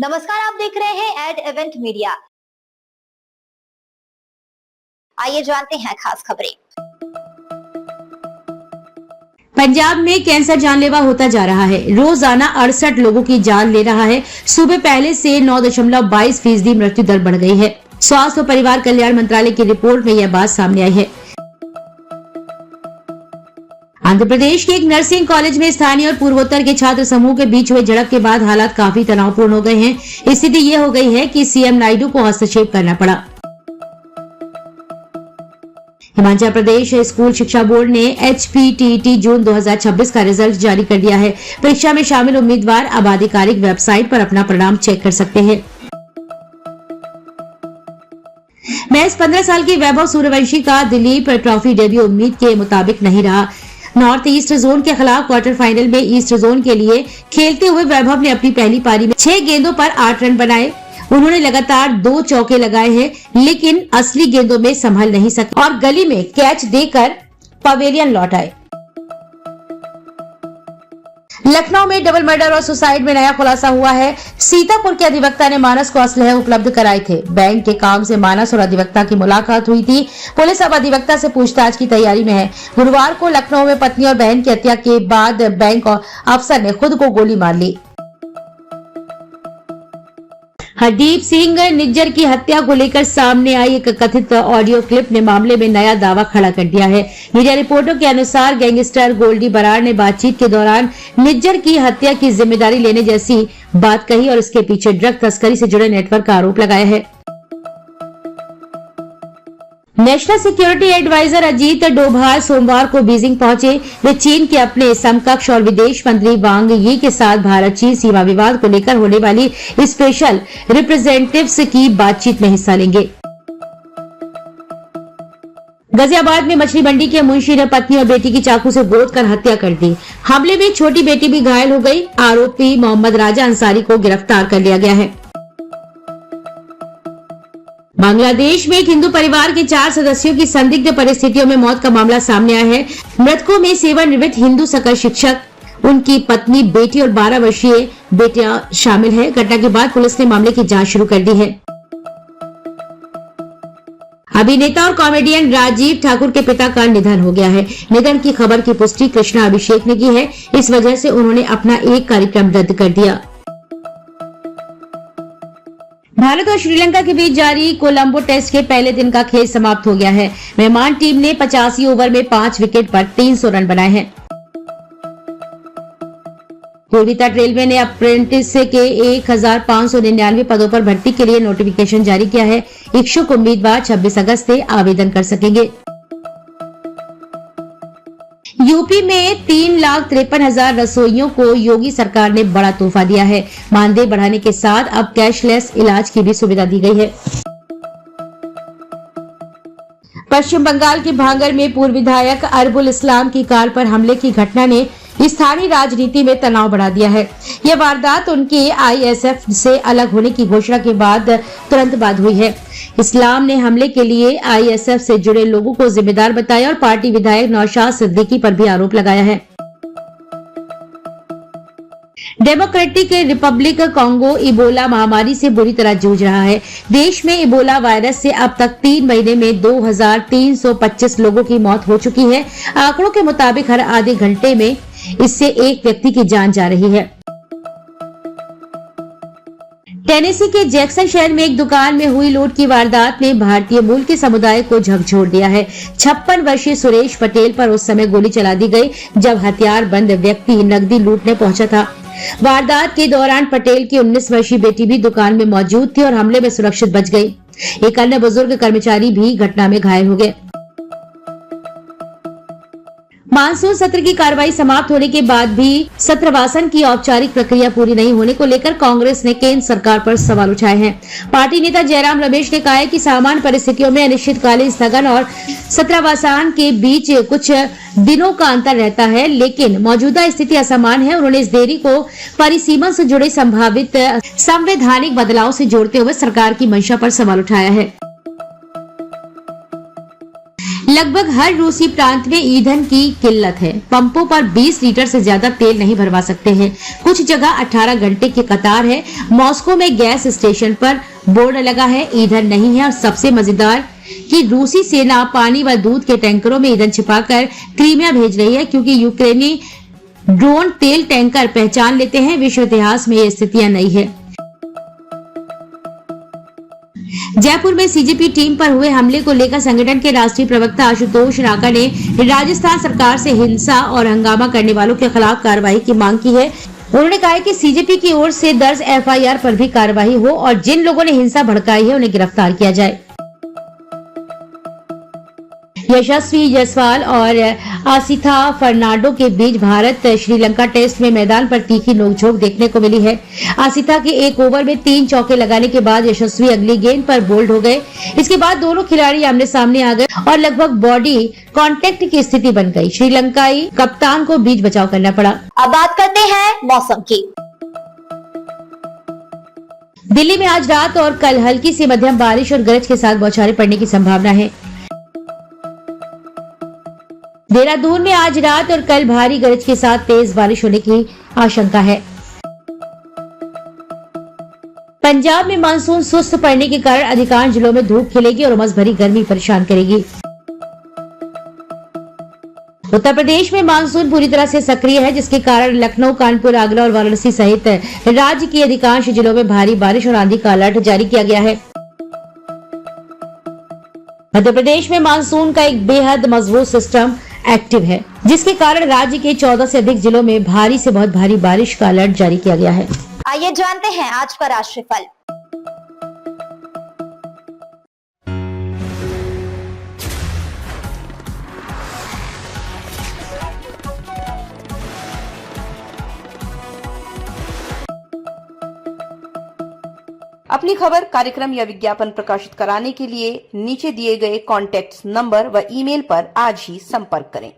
नमस्कार, आप देख रहे हैं एड इवेंट मीडिया। आइए जानते हैं खास खबरें। पंजाब में कैंसर जानलेवा होता जा रहा है। रोजाना 68 लोगों की जान ले रहा है। सूबे पहले से 9.22% मृत्यु दर बढ़ गई है। स्वास्थ्य और परिवार कल्याण मंत्रालय की रिपोर्ट में यह बात सामने आई है। आंध्र प्रदेश के एक नर्सिंग कॉलेज में स्थानीय और पूर्वोत्तर के छात्र समूह के बीच हुए झड़प के बाद हालात काफी तनावपूर्ण हो गए हैं। स्थिति ये हो गई है कि सीएम नायडू को हस्तक्षेप करना पड़ा। हिमाचल प्रदेश स्कूल शिक्षा बोर्ड ने HPTET जून 2026 का रिजल्ट जारी कर दिया है। परीक्षा में शामिल उम्मीदवार अब आधिकारिक वेबसाइट पर अपना परिणाम चेक कर सकते हैं। महज 15 साल की वैभव सूर्यवंशी का दिलीप ट्रॉफी डेब्यू उम्मीद के मुताबिक नहीं रहा। नॉर्थ ईस्ट जोन के खिलाफ क्वार्टर फाइनल में ईस्ट जोन के लिए खेलते हुए वैभव ने अपनी पहली पारी में 6 गेंदों पर 8 रन बनाए। उन्होंने लगातार 2 चौके लगाए हैं, लेकिन असली गेंदों में संभल नहीं सके और गली में कैच देकर पवेलियन लौट आए। लखनऊ में डबल मर्डर और सुसाइड में नया खुलासा हुआ है। सीतापुर के अधिवक्ता ने मानस को असलहे उपलब्ध कराए थे। बैंक के काम से मानस और अधिवक्ता की मुलाकात हुई थी। पुलिस अब अधिवक्ता से पूछताछ की तैयारी में है। गुरुवार को लखनऊ में पत्नी और बहन की हत्या के बाद बैंक अफसर ने खुद को गोली मार ली। हरदीप सिंह निज्जर की हत्या को लेकर सामने आई एक कथित ऑडियो क्लिप ने मामले में नया दावा खड़ा कर दिया है। मीडिया रिपोर्टों के अनुसार गैंगस्टर गोल्डी बराड़ ने बातचीत के दौरान निज्जर की हत्या की जिम्मेदारी लेने जैसी बात कही और इसके पीछे ड्रग तस्करी से जुड़े नेटवर्क का आरोप लगाया है। National security adviser Ajit Doval सोमवार को बीजिंग पहुंचे। वे चीन के अपने समकक्ष और विदेश मंत्री वांग यी के साथ भारत चीन सीमा विवाद को लेकर होने वाली स्पेशल रिप्रेजेंटेटिव्स की बातचीत में हिस्सा लेंगे। गाजियाबाद में मछली मंडी के मुंशी ने पत्नी और बेटी की चाकू से गोदकर हत्या कर दी। हमले में छोटी बेटी भी घायल हो गई। आरोपी मोहम्मद राजा अंसारी को गिरफ्तार कर लिया गया है। बांग्लादेश में एक हिंदू परिवार के 4 सदस्यों की संदिग्ध परिस्थितियों में मौत का मामला सामने आया है। मृतकों में सेवानिवृत्त हिंदू सकल शिक्षक, उनकी पत्नी, बेटी और 12 वर्षीय बेटियां शामिल है। घटना के बाद पुलिस ने मामले की जांच शुरू कर दी है। अभिनेता और कॉमेडियन राजीव ठाकुर के पिता का निधन हो गया है। निधन की खबर की पुष्टि कृष्णा अभिषेक ने की है। इस वजह से उन्होंने अपना एक कार्यक्रम रद्द कर दिया। भारत और श्रीलंका के बीच जारी कोलंबो टेस्ट के पहले दिन का खेल समाप्त हो गया है। मेहमान टीम ने 85 ओवर में 5 विकेट पर 300 रन बनाए हैं। पूर्वी तट रेलवे ने अप्रेंटिस के 1599 पदों पर भर्ती के लिए नोटिफिकेशन जारी किया है। इच्छुक उम्मीदवार 26 अगस्त से आवेदन कर सकेंगे। यूपी में 3,53,000 रसोइयों को योगी सरकार ने बड़ा तोहफा दिया है। मानदेय बढ़ाने के साथ अब कैशलेस इलाज की भी सुविधा दी गई है। पश्चिम बंगाल के भांगर में पूर्व विधायक अरबुल इस्लाम की कार पर हमले की घटना ने स्थानीय राजनीति में तनाव बढ़ा दिया है। यह वारदात उनके ISF से अलग होने की घोषणा के बाद तुरंत बाद हुई है। इस्लाम ने हमले के लिए ISF से जुड़े लोगों को जिम्मेदार बताया और पार्टी विधायक नौशाद सिद्दीकी पर भी आरोप लगाया है। डेमोक्रेटिक रिपब्लिक कांगो इबोला महामारी से बुरी तरह जूझ रहा है। देश में इबोला वायरस से अब तक 3 महीने में 2325 लोगों की मौत हो चुकी है। आंकड़ों के मुताबिक हर आधे घंटे में इससे एक व्यक्ति की जान जा रही है। टेनेसी के जैक्सन शहर में एक दुकान में हुई लूट की वारदात ने भारतीय मूल के समुदाय को झकझोर दिया है। 56 वर्षीय सुरेश पटेल पर उस समय गोली चला दी गई जब हथियारबंद व्यक्ति नकदी लूटने पहुंचा था। वारदात के दौरान पटेल की 19 वर्षीय बेटी भी दुकान में मौजूद थी और हमले में सुरक्षित बच गई। एक अन्य बुजुर्ग कर्मचारी भी घटना में घायल हो गए। मानसून सत्र की कार्रवाई समाप्त होने के बाद भी सत्रवासन की औपचारिक प्रक्रिया पूरी नहीं होने को लेकर कांग्रेस ने केंद्र सरकार पर सवाल उठाए हैं। पार्टी नेता जयराम रमेश ने कहा है कि सामान्य परिस्थितियों में अनिश्चितकालीन स्थगन और सत्रवासन के बीच कुछ दिनों का अंतर रहता है, लेकिन मौजूदा स्थिति असमान है। उन्होंने इस देरी को परिसीमन से जुड़े संभावित संवैधानिक बदलाव से जोड़ते हुए सरकार की मंशा पर सवाल उठाया है। लगभग हर रूसी प्रांत में ईंधन की किल्लत है। पंपों पर 20 लीटर से ज्यादा तेल नहीं भरवा सकते हैं। कुछ जगह 18 घंटे की कतार है। मॉस्को में गैस स्टेशन पर बोर्ड लगा है, ईंधन नहीं है। और सबसे मजेदार कि रूसी सेना पानी व दूध के टैंकरों में ईंधन छिपाकर क्रीमिया भेज रही है, क्योंकि यूक्रेनी ड्रोन तेल टैंकर पहचान लेते हैं। विश्व इतिहास में ये स्थितियां नई है। जयपुर में सीजेपी टीम पर हुए हमले को लेकर संगठन के राष्ट्रीय प्रवक्ता आशुतोष राका ने राजस्थान सरकार से हिंसा और हंगामा करने वालों के खिलाफ कार्रवाई की मांग की है। उन्होंने कहा कि सीजेपी की ओर से दर्ज एफआईआर पर भी कार्रवाई हो और जिन लोगों ने हिंसा भड़काई है उन्हें गिरफ्तार किया जाए। यशस्वी जायसवाल और आसिथा फर्नांडो के बीच भारत श्रीलंका टेस्ट में मैदान पर तीखी नोकझोंक देखने को मिली है। आसिथा के एक ओवर में 3 चौके लगाने के बाद यशस्वी अगली गेंद पर बोल्ड हो गए। इसके बाद दोनों खिलाड़ी आमने सामने आ गए और लगभग बॉडी कांटेक्ट की स्थिति बन गई। श्रीलंकाई कप्तान को बीच बचाव करना पड़ा। अब बात करते हैं मौसम की। दिल्ली में आज रात और कल हल्की से मध्यम बारिश और गरज के साथ बौछारें पड़ने की संभावना है। देहरादून में आज रात और कल भारी गरज के साथ तेज बारिश होने की आशंका है। पंजाब में मानसून सुस्त पड़ने के कारण अधिकांश जिलों में धूप खिलेगी और उमस भरी गर्मी परेशान करेगी। उत्तर प्रदेश में मानसून पूरी तरह से सक्रिय है, जिसके कारण लखनऊ, कानपुर, आगरा और वाराणसी सहित राज्य के अधिकांश जिलों में भारी बारिश और आंधी का अलर्ट जारी किया गया है। मध्य प्रदेश में मानसून का एक बेहद मजबूत सिस्टम एक्टिव है, जिसके कारण राज्य के 14 से अधिक जिलों में भारी से बहुत भारी बारिश का अलर्ट जारी किया गया है। आइए जानते हैं आज का राशिफल। अपनी खबर, कार्यक्रम या विज्ञापन प्रकाशित कराने के लिए नीचे दिए गए कॉन्टैक्ट नंबर व ईमेल पर आज ही संपर्क करें।